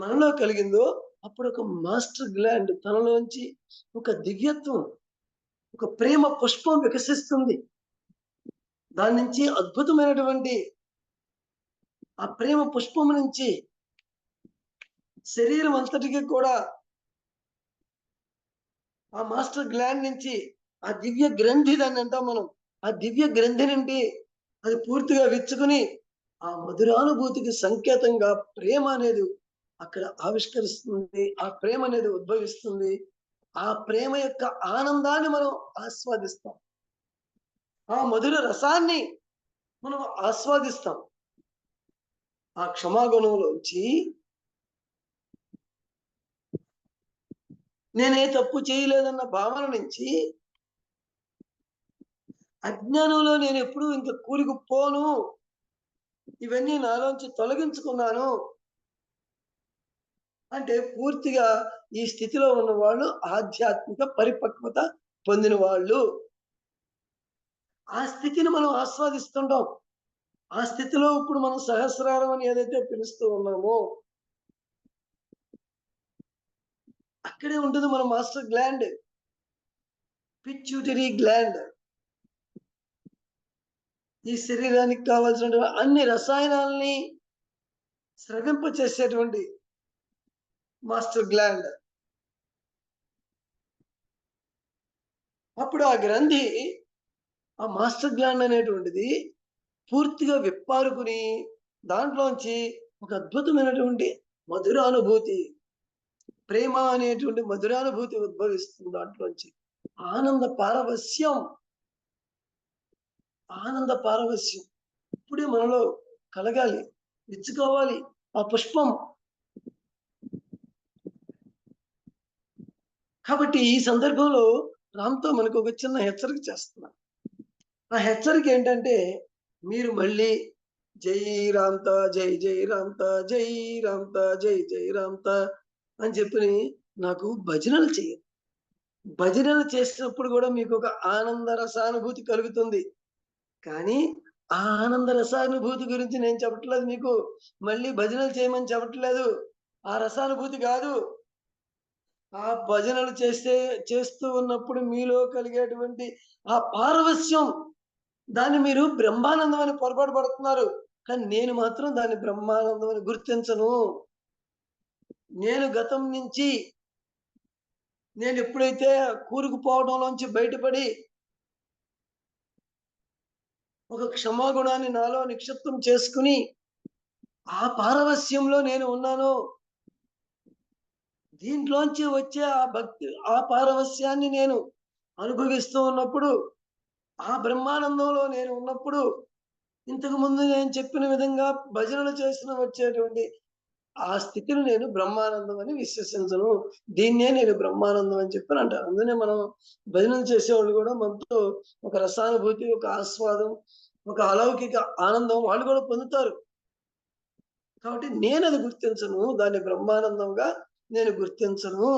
మనలో కలిగిందో, అప్పుడు ఒక మాస్టర్ గ్లాండ్ తనలోంచి ఒక దివ్యత్వం, ఒక ప్రేమ పుష్పం వికసిస్తుంది. దాని నుంచి అద్భుతమైనటువంటి ఆ ప్రేమ పుష్పం నుంచి శరీరం అంతటికి కూడా, ఆ మాస్టర్ గ్లాండ్ నుంచి ఆ దివ్య గ్రంథి, దాన్ని అంటాం మనం, ఆ దివ్య గ్రంథి నుండి అది పూర్తిగా విచ్చుకుని ఆ మధురానుభూతికి సంకేతంగా ప్రేమ అనేది అక్కడ ఆవిష్కరిస్తుంది. ఆ ప్రేమ అనేది ఉద్భవిస్తుంది. ఆ ప్రేమ యొక్క ఆనందాన్ని మనం ఆస్వాదిస్తాం. ఆ మధుర రసాన్ని మనం ఆస్వాదిస్తాం. ఆ క్షమాగుణంలోంచి నేనే తప్పు చేయలేదన్న భావన నుంచి, అజ్ఞానంలో నేను ఎప్పుడు ఇంకా కూలికుపోను, ఇవన్నీ నాలోంచి తొలగించుకున్నాను అంటే పూర్తిగా ఈ స్థితిలో ఉన్న వాళ్ళు ఆధ్యాత్మిక పరిపక్వత పొందిన వాళ్ళు. ఆ స్థితిని మనం ఆస్వాదిస్తుంటాం. ఆ స్థితిలో ఇప్పుడు మనం సహస్రారం అని ఏదైతే పిలుస్తూ ఉన్నామో, అక్కడే ఉంటుంది మన మాస్టర్ గ్లాండ్, పిట్యూటరీ గ్లాండ్. ఈ శరీరానికి కావాల్సినటువంటి అన్ని రసాయనాల్ని స్రవింప చేసేటువంటి మాస్టర్ గ్లాండ్. అప్పుడు ఆ గ్రంథి, ఆ మాస్టర్ గ్లాండ్ అనేటువంటిది పూర్తిగా విప్పారుకుని దాంట్లోంచి ఒక అద్భుతమైనటువంటి మధురానుభూతి, ప్రేమ అనేటువంటి మధురానుభూతి ఉద్భవిస్తుంది. దాంట్లోంచి ఆనంద పారవస్యం, ఆనంద పారవస్యం ఇప్పుడే మనలో కలగాలి, విచ్చుకోవాలి ఆ పుష్పం. కాబట్టి ఈ సందర్భంలో రామ్తో మనకు ఒక చిన్న హెచ్చరిక చేస్తున్నా. ఆ హెచ్చరిక ఏంటంటే, మీరు మళ్ళీ జై రామ్త, జై జై రామ్త, జై రామ్త, జై జై రామ్త అని చెప్పి నాకు భజనలు చేయాలి. భజనలు చేసినప్పుడు కూడా మీకు ఒక ఆనంద రసానుభూతి కలుగుతుంది. కానీ ఆ ఆనంద రసానుభూతి గురించి నేను చెప్పట్లేదు మీకు. మళ్ళీ భజనలు చేయమని చెప్పట్లేదు. ఆ రసానుభూతి కాదు. ఆ భజనలు చేస్తూ ఉన్నప్పుడు మీలో కలిగేటువంటి ఆ పారవస్యం, దాన్ని మీరు బ్రహ్మానందం అని పొరపాటు పడుతున్నారు. కానీ నేను మాత్రం దాన్ని బ్రహ్మానందం అని గుర్తించను. నేను గతం నుంచి నేను ఎప్పుడైతే కూరుకుపోవడంలోంచి బయటపడి ఒక క్షమాగుణాన్ని నాలో నిక్షిప్తం చేసుకుని ఆ పారవస్యంలో నేను ఉన్నాను. దీంట్లోంచి వచ్చే ఆ భక్తి, ఆ పారవస్యాన్ని నేను అనుభవిస్తూ ఉన్నప్పుడు, ఆ బ్రహ్మానందంలో నేను ఉన్నప్పుడు, ఇంతకు ముందు నేను చెప్పిన విధంగా భజనలు చేసిన వచ్చేటువంటి ఆ స్థితిని నేను బ్రహ్మానందం అని విశ్వసించను. దీన్నే నేను బ్రహ్మానందం అని చెప్పని అంటారు. అందుకనే మనం భజనలు చేసేవాళ్ళు కూడా మనతో ఒక రసానుభూతి, ఒక ఆస్వాదం, ఒక అలౌకిక ఆనందం వాళ్ళు కూడా పొందుతారు. కాబట్టి నేను అది గుర్తించను, దాన్ని బ్రహ్మానందంగా నేను గుర్తించను.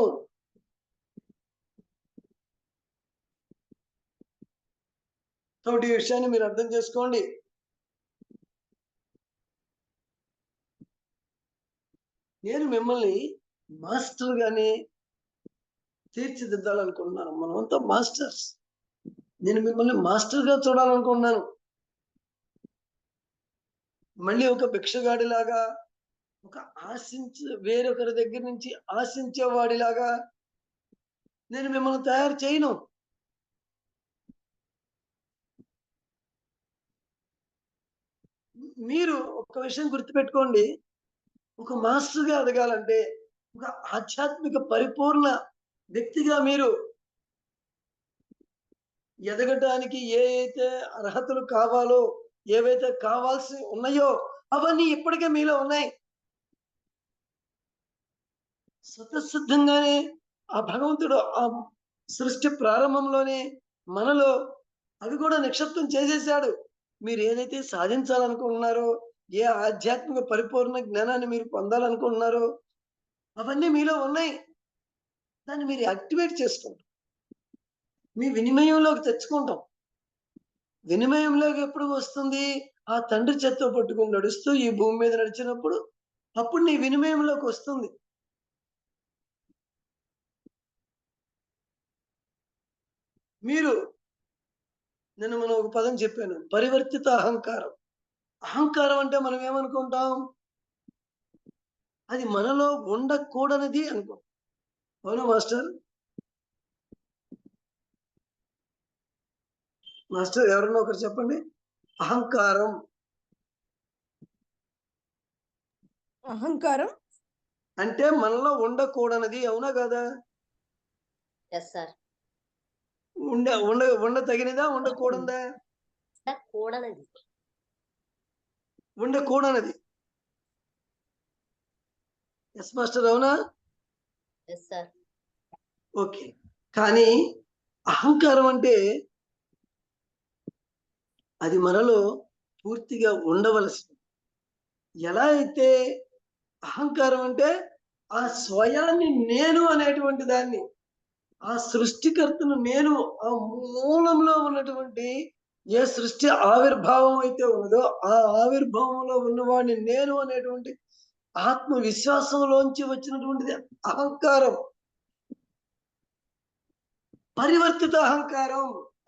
కాబట్టి ఈ విషయాన్ని మీరు అర్థం చేసుకోండి. నేను మిమ్మల్ని మాస్టర్ గానే తీర్చిదిద్దాలనుకుంటున్నాను. మనమంతా మాస్టర్స్. నేను మిమ్మల్ని మాస్టర్ గా చూడాలనుకుంటున్నాను. మళ్ళీ ఒక భిక్షగాడిలాగా, ఒక వేరొకరి దగ్గర నుంచి ఆశించేవాడిలాగా నేను మిమ్మల్ని తయారు చేయను. మీరు ఒక విషయం గుర్తుపెట్టుకోండి. ఒక మాస్టర్గా ఎదగాలంటే, ఒక ఆధ్యాత్మిక పరిపూర్ణ వ్యక్తిగా మీరు ఎదగటానికి ఏ అయితే అర్హతలు కావాలో, ఏవైతే కావాల్సి ఉన్నాయో అవన్నీ ఇప్పటికే మీలో ఉన్నాయి. స్వతసిద్ధంగానే ఆ భగవంతుడు ఆ సృష్టి ప్రారంభంలోనే మనలో అవి కూడా నిక్షిప్తం చేసేసాడు. మీరు ఏదైతే సాధించాలనుకుంటున్నారో, ఏ ఆధ్యాత్మిక పరిపూర్ణ జ్ఞానాన్ని మీరు పొందాలనుకుంటున్నారో అవన్నీ మీలో ఉన్నాయి. దాన్ని మీరు యాక్టివేట్ చేసుకుంటాం, మీ వినిమయంలోకి తెచ్చుకుంటాం. వినిమయంలోకి ఎప్పుడు వస్తుంది? ఆ తండ్రి చేత్తో పట్టుకుని నడుస్తూ ఈ భూమి మీద నడిచినప్పుడు అప్పుడు నీ వినిమయంలోకి వస్తుంది. మీరు మనం ఒక పదం చెప్పాను, పరివర్తిత అహంకారం. అహంకారం అంటే మనం ఏమనుకుంటాం? అది మనలో ఉండకూడనిది అనుకుంటాం. అవునా మాస్టర్? మాస్టర్ ఎవరన్నా ఒకరు చెప్పండి. అహంకారం అహంకారం అంటే మనలో ఉండకూడనిది. అవునా కదా? Yes sir. ఉండతగినదా, ఉండకూడదా? కూడనది. ఉండకూడనిది. ఎస్ మాస్టర్, అవునా? Yes sir. ఓకే. కానీ అహంకారం అంటే అది మనలో పూర్తిగా ఉండవలసింది. ఎలా అయితే అహంకారం అంటే ఆ స్వయాన్ని నేను అనేటువంటి దాన్ని, ఆ సృష్టికర్తను నేను, ఆ మూలంలో ఉన్నటువంటి ఏ సృష్టి ఆవిర్భావం అయితే ఉన్నదో ఆ ఆవిర్భావంలో ఉన్నవాడిని నేను అనేటువంటి ఆత్మవిశ్వాసంలోంచి వచ్చినటువంటిది అహంకారం. పరివర్తిత అహంకారం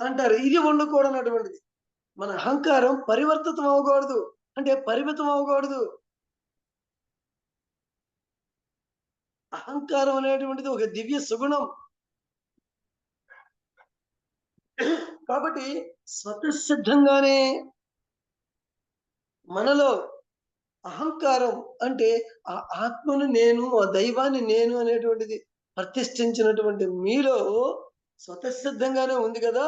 అంటారు. ఇది ఉండకూడనటువంటిది. మన అహంకారం పరివర్తితం అవ్వకూడదు, అంటే పరిమితం అవ్వకూడదు. అహంకారం అనేటువంటిది ఒక దివ్య సుగుణం. కాబట్టి స్వతసిద్ధంగానే మనలో అహంకారం అంటే ఆ ఆత్మను నేను, ఆ దైవాన్ని నేను అనేటువంటిది ప్రతిష్ఠించినటువంటి మీలో స్వతసిద్ధంగానే ఉంది కదా.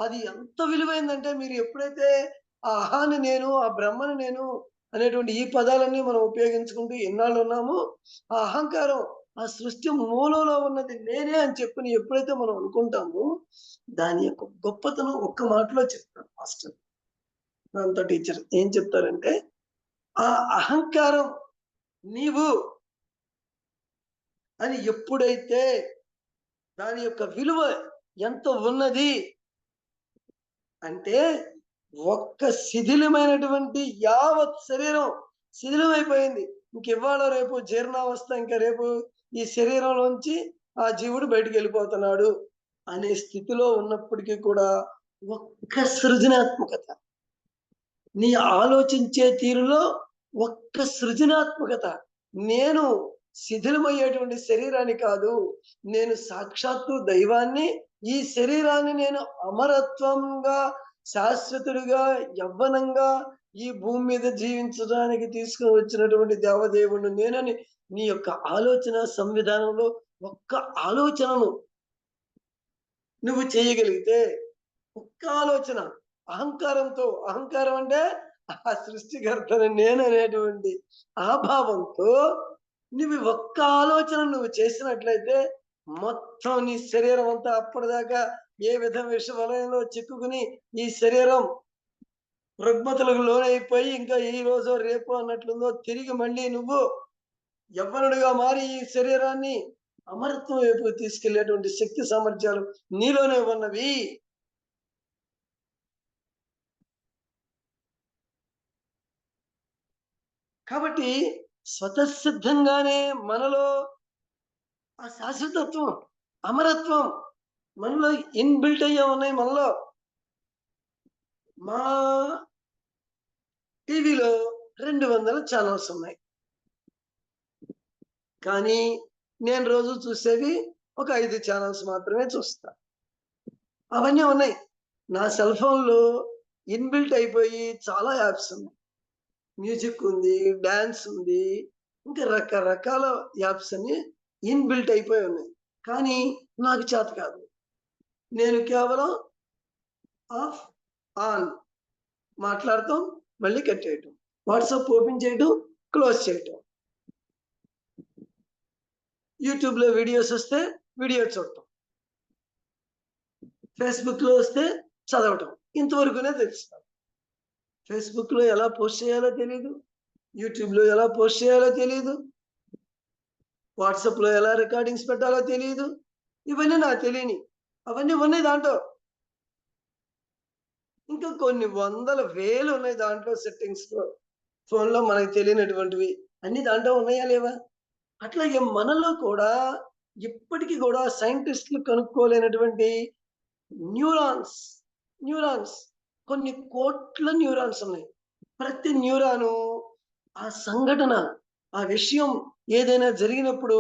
అది ఎంత విలువైందంటే మీరు ఎప్పుడైతే ఆ అహాన్ని నేను, ఆ బ్రహ్మను నేను అనేటువంటి ఈ పదాలన్నీ మనం ఉపయోగించుకుంటూ ఎన్నాళ్ళు ఉన్నామో, ఆ అహంకారం ఆ సృష్టి మూలంలో ఉన్నది నేనే అని చెప్పి ఎప్పుడైతే మనం అనుకుంటామో దాని యొక్క గొప్పతనం ఒక్క మాటలో చెప్తారు మాస్టర్. దాంతో టీచర్ ఏం చెప్తారంటే, ఆ అహంకారం నీవు అని ఎప్పుడైతే దాని యొక్క విలువ ఎంత ఉన్నది అంటే, ఒక్క శిథిలమైనటువంటి యావత్ శరీరం శిథిలమైపోయింది. ఇంక ఇవాళ రేపు జీర్ణావస్థ, ఇంకా రేపు ఈ శరీరంలోంచి ఆ జీవుడు బయటికి వెళ్ళిపోతున్నాడు అనే స్థితిలో ఉన్నప్పటికీ కూడా ఒక్క సృజనాత్మకత, నీ ఆలోచించే తీరులో ఒక్క సృజనాత్మకత, నేను శిథిలమయ్యేటువంటి శరీరాన్ని కాదు, నేను సాక్షాత్తు దైవాన్ని, ఈ శరీరాన్ని నేను అమరత్వంగా, శాశ్వతుడిగా, యవ్వనంగా ఈ భూమి మీద జీవించడానికి తీసుకుని వచ్చినటువంటి దేవదేవుడు నేనని నీ యొక్క ఆలోచన సంవిధానంలో ఒక్క ఆలోచనను నువ్వు చేయగలిగితే, ఒక్క ఆలోచన అహంకారంతో, అహంకారం అంటే ఆ సృష్టికర్తను నేను అనేటువంటి ఆ భావంతో, నువ్వు ఒక్క ఆలోచన నువ్వు చేసినట్లయితే మొత్తం నీ శరీరం అంతా అప్పటిదాకా ఏ విధ విష వలయంలో చిక్కుకుని ఈ శరీరం రుగ్మతలకు లోనైపోయి ఇంకా ఈ రోజు రేపు అన్నట్లుందో తిరిగి మళ్ళీ నువ్వు యవ్వనుడిగా మారి ఈ శరీరాన్ని అమరత్వం వైపు తీసుకెళ్లేటువంటి శక్తి సామర్థ్యాలు నీలోనే ఉన్నవి. కాబట్టి స్వతసిద్ధంగానే మనలో ఆ శాశ్వతత్వం, అమరత్వం మనలో ఇన్బిల్ట్ అయ్యే ఉన్నాయి. మనలో మా టీవీలో 200 ఛానల్స్ ఉన్నాయి, కానీ నేను రోజు చూసేవి ఒక 5 ఛానల్స్ మాత్రమే చూస్తా. అవన్నీ ఉన్నాయి నా సెల్ ఫోన్లో ఇన్బిల్ట్ అయిపోయి. చాలా యాప్స్ ఉన్నాయి, మ్యూజిక్ ఉంది, డాన్స్ ఉంది, ఇంకా రకరకాల యాప్స్ అన్ని ఇన్బిల్ట్ అయిపోయి ఉన్నాయి. కానీ నాకు చేత కాదు. నేను కేవలం ఆఫ్ ఆన్ మాట్లాడటం, మళ్ళీ కట్టేయటం, వాట్సాప్ ఓపెన్ చేయటం, క్లోజ్ చేయటం, యూట్యూబ్లో వీడియోస్ వస్తే వీడియో చూడటం, ఫేస్బుక్లో వస్తే చదవటం. ఇంతవరకునే తెలుస్తాను. ఫేస్బుక్లో ఎలా పోస్ట్ చేయాలో తెలియదు, యూట్యూబ్లో ఎలా పోస్ట్ చేయాలో తెలియదు, వాట్సాప్లో ఎలా రికార్డింగ్స్ పెట్టాలో తెలియదు. ఇవన్నీ నాకు తెలియని, అవన్నీ ఉన్నాయి దాంట్లో. ఇంకా కొన్ని వందల వేలు ఉన్నాయి దాంట్లో సెట్టింగ్స్ ఫోన్లో మనకు తెలియనటువంటివి అన్ని దాంట్లో ఉన్నాయా లేవా? అట్లాగే మనలో కూడా ఇప్పటికీ కూడా సైంటిస్టులు కనుక్కోలేనటువంటి న్యూరాన్స్ కొన్ని కోట్ల న్యూరాన్స్ ఉన్నాయి. ప్రతి న్యూరాను ఆ సంఘటన, ఆ విషయం ఏదైనా జరిగినప్పుడు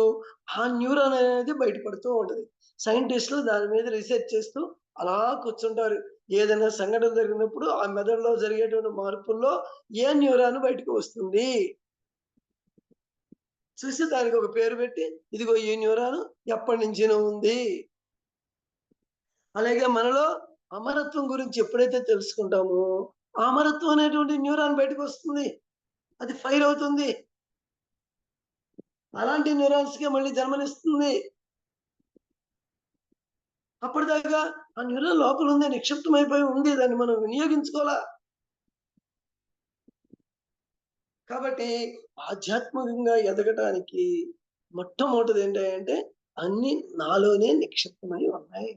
ఆ న్యూరాన్ అనేది బయటపడుతూ ఉంటుంది. సైంటిస్టులు దాని మీద రీసెర్చ్ చేస్తూ అలా కూర్చుంటారు. ఏదైనా సంఘటన జరిగినప్పుడు ఆ మెదడులో జరిగేటువంటి మార్పుల్లో ఏ న్యూరాన్ బయటకు వస్తుంది చూసి దానికి ఒక పేరు పెట్టి, ఇదిగో ఈ న్యూరాన్ ఎప్పటి నుంచినో ఉంది. అలాగే మనలో అమరత్వం గురించి ఎప్పుడైతే తెలుసుకుంటామో ఆ అమరత్వం అనేటువంటి న్యూరాన్ బయటకు వస్తుంది, అది ఫైర్ అవుతుంది. అలాంటి న్యూరాన్స్కే మళ్ళీ జన్మనిస్తుంది. అప్పటిదాకా ఆ న్యూరాన్ లోపల ఉంది, నిక్షిప్తమైపోయి ఉంది, దాన్ని మనం వినియోగించుకోవాలా. కాబట్టి ఆధ్యాత్మికంగా ఎదగటానికి మొట్టమొదటిది ఏంటంటే అన్ని నాలోనే నిక్షిప్తమై ఉన్నాయి.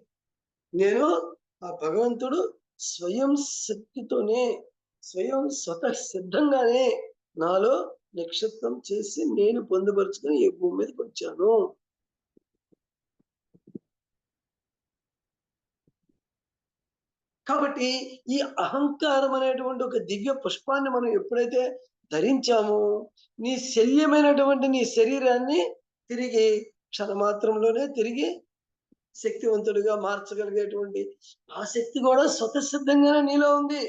నేను ఆ భగవంతుడు స్వయం శక్తితోనే, స్వయం స్వతః సిద్ధంగానే నాలో నిక్షిప్తం చేసి నేను పొందుపరుచుకొని ఈ భూమి మీదకి వచ్చాను. కాబట్టి ఈ అహంకారం అనేటువంటి ఒక దివ్య పుష్పాన్ని మనం ఎప్పుడైతే ధరించామో నీ శల్యమైనటువంటి నీ శరీరాన్ని తిరిగి క్షణమాత్రంలోనే తిరిగి శక్తివంతుడిగా మార్చగలిగేటువంటి ఆ శక్తి కూడా స్వతసిద్ధంగానే నీలో ఉంది.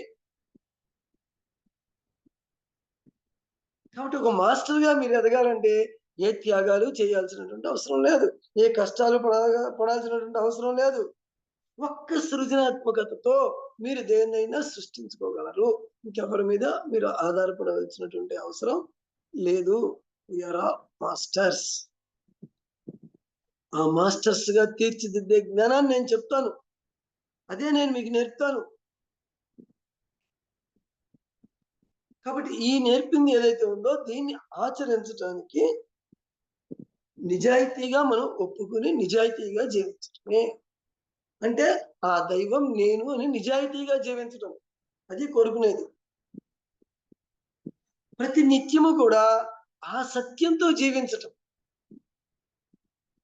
కాబట్టి ఒక మాస్టర్గా మీరు ఎదగాలంటే ఏ త్యాగాలు చేయాల్సినటువంటి అవసరం లేదు, ఏ కష్టాలు పడాల్సినటువంటి అవసరం లేదు. ఒక్క సృజనాత్మకతతో మీరు దేన్నైనా సృష్టించుకోగలరు. ఇంకెవరి మీద మీరు ఆధారపడవలసినటువంటి అవసరం లేదు. We are all masters. ఆ మాస్టర్స్ గా తీర్చిదిద్దే జ్ఞానాన్ని నేను చెప్తాను, అదే నేను మీకు నేర్పుతాను. కాబట్టి ఈ నేర్పింది ఏదైతే ఉందో దీన్ని ఆచరించడానికి నిజాయితీగా మనం ఒప్పుకుని నిజాయితీగా జీవించడమే. అంటే ఆ దైవం నేను అని నిజాయితీగా జీవించడం, అది కోరుకునేది. ప్రతి నిత్యము కూడా ఆ సత్యంతో జీవించటం.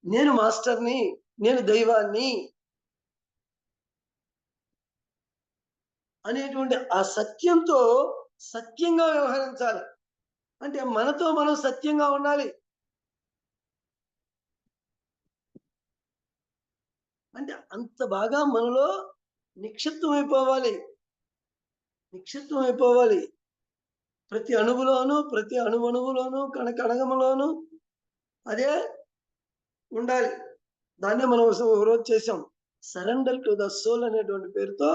నేను మాస్టర్ని, నేను దైవాన్ని అనేటువంటి ఆ సత్యంతో సత్యంగా వ్యవహరించాలి. అంటే మనతో మనం సత్యంగా ఉండాలి. అంటే అంత బాగా మనలో నిక్షిప్తం అయిపోవాలి. ప్రతి అణువులోను, ప్రతి అణువణువులోను, కణకణగములోను అదే ఉండాలి. దాన్నే మనం రోజు చేసాం, సరెండర్ టు ద సోల్ అనేటువంటి పేరుతో.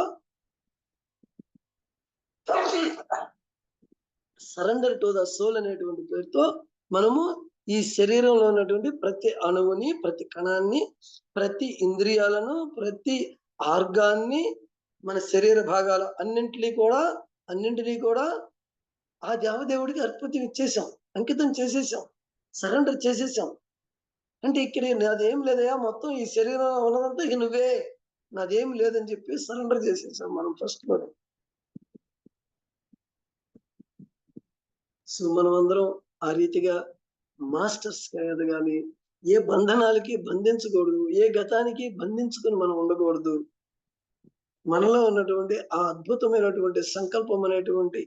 సరెండర్ టు ద సోల్ అనేటువంటి పేరుతో మనము ఈ శరీరంలో ఉన్నటువంటి ప్రతి అణువుని, ప్రతి కణాన్ని, ప్రతి ఇంద్రియాలను, ప్రతి ఆర్గాన్ని, మన శరీర భాగాలు అన్నింటినీ కూడా ఆ దేవదేవుడికి అర్పితం ఇచ్చేసాం, అంకితం చేసేసాం, సరెండర్ చేసేసాం. అంటే ఇక్కడ నాదేం లేదయా, మొత్తం ఈ శరీరంలో ఉన్నదంతా ఇక నువ్వే, నాదేం లేదని చెప్పి సరెండర్ చేసేసాం మనం ఫస్ట్ లోనే. సో మనం అందరం ఆ రీతిగా మాస్టర్స్ ఎదగాలి. ఏ బంధనాలకి బంధించకూడదు, ఏ గతానికి బంధించుకుని మనం ఉండకూడదు. మనలో ఉన్నటువంటి ఆ అద్భుతమైనటువంటి సంకల్పం అనేటువంటి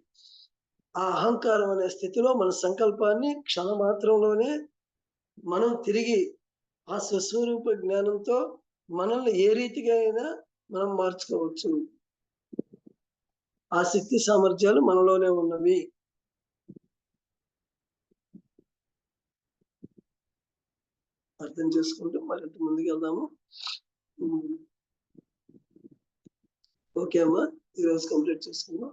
ఆ అహంకారం అనే స్థితిలో మన సంకల్పాన్ని క్షణమాత్రంలోనే మనం తిరిగి ఆ స్వస్వరూప జ్ఞానంతో మనల్ని ఏ రీతిగా అయినా మనం మార్చుకోవచ్చు. ఆ శక్తి సామర్థ్యాలు మనలోనే ఉన్నవి. అర్థం చేసుకుంటూ మరింత ముందుకు వెళ్దాము. ఓకే అమ్మా, ఈరోజు కంప్లీట్ చేసుకుందాం.